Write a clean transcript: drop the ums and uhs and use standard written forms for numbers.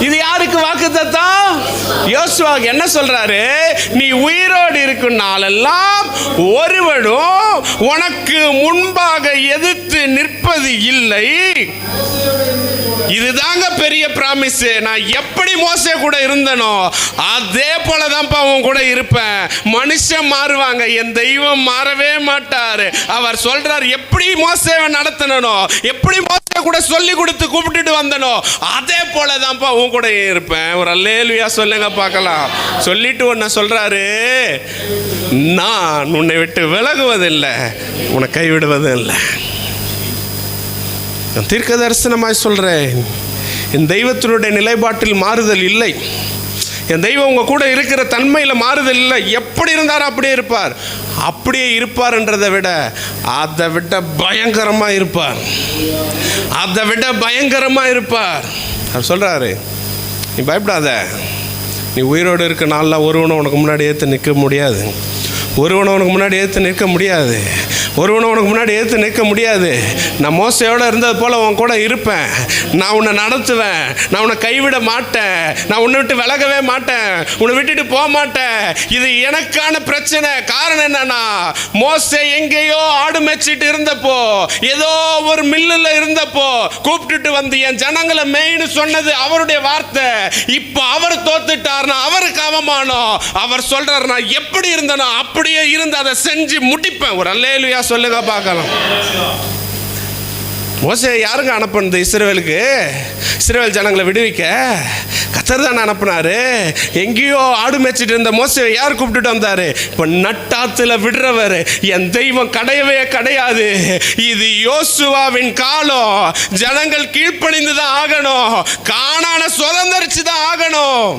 இது யாருக்கு வாக்குத்தத்தம்? யோசுவா என்ன சொல்றாரு? நீ உயிரோடு இருக்கும் நாளெல்லாம் ஒருவனும் உனக்கு முன்பாக எதிர்த்து நிற்பது இல்லை. இதுதாங்க பெரிய பிராமிஸ். நான் எப்படி மோசே கூட இருந்தனோ அதே போலதான் அவன் கூட இருப்பேன். மனுஷன் மாறுவாங்க, என் தெய்வம் மாறவே மாட்டாரு. அவர் சொல்றார், எப்படி மோசேவை நடத்தனோ, எப்படி மோசே கூட சொல்லி கொடுத்து கூப்பிட்டுட்டு வந்தனோ அதே போலதான் உன் கூட இருப்பேன். ஒரு அல்லேலூயா சொல்லுங்க பார்க்கலாம். சொல்லிட்டு ஒன்ன சொல்றாரு, நான் உன்னை விட்டு விலகுவதில்லை, உன்னை கைவிடுவதும் இல்லை. தீர்க்க தரிசனமாய் சொல்றேன், என் தெய்வத்தினுடைய நிலைப்பாட்டில் மாறுதல் இல்லை. என் தெய்வம் உங்க கூட இருக்கிற தன்மையில் மாறுதல் இல்லை. எப்படி இருந்தாரோ அப்படியே இருப்பார். அப்படியே இருப்பார்ன்றதை விட அதை விட பயங்கரமா இருப்பார். அதை விட பயங்கரமா இருப்பார். அவர் சொல்றாரு, நீ பயப்படாத. நீ உயிரோடு இருக்க நாளில் ஒருவனை உனக்கு முன்னாடி ஏற்று நிற்க முடியாது. ஒருவனை உனக்கு முன்னாடி ஏற்று நிற்க முடியாது. ஒருவனை உனக்கு முன்னாடி ஏற்று நிற்க முடியாது. நான் மோசையோடு இருந்தது போல் உன் கூட இருப்பேன். நான் உன்னை நடத்துவேன். நான் உன்னை கைவிட மாட்டேன். நான் உன்னை விட்டு விலகவே மாட்டேன். உன்னை விட்டுட்டு போக மாட்டேன். இது எனக்கான பிரச்சனை. காரணம் என்னன்னா, மோசே எங்கேயோ ஆடு மேய்ச்சிட்டு இருந்தப்போ, ஏதோ ஒரு மில்லில் இருந்தப்போ கூப்பிட்டுட்டு வந்து என் ஜனங்களை மேய்னு சொன்னது அவருடைய வார்த்தை. இப்போ அவர் தோத்துட்டார்னா அவருக்கு அவமானம். அவர் சொல்றாரு, நான் எப்படி இருந்தனோ அப்படியே இருந்து அதை செஞ்சு முடிப்பேன். ஒரு அல்லேலூயா சொல்லுங்க பார்க்கலாம். மோசே யாருங்க அனுப்புனது? இஸ்ரவேலுக்கு, இஸ்ரவேல் ஜனங்களை விடுவிக்க கர்த்தர் தான் அனுப்புனாரு. எங்கேயோ ஆடு மேய்ச்சிட்டு இருந்த மோசேவை யார் கூப்பிட்டுட்டு வந்தாரு? இப்போ நட்டாத்துல விடுறவர் என் தெய்வம் கிடையவே கிடையாது. இது யோசுவாவின் காலம். ஜனங்கள் கீழ்ப்பணிந்து தான் ஆகணும். கானானை சுதந்தரிச்சு தான் ஆகணும்.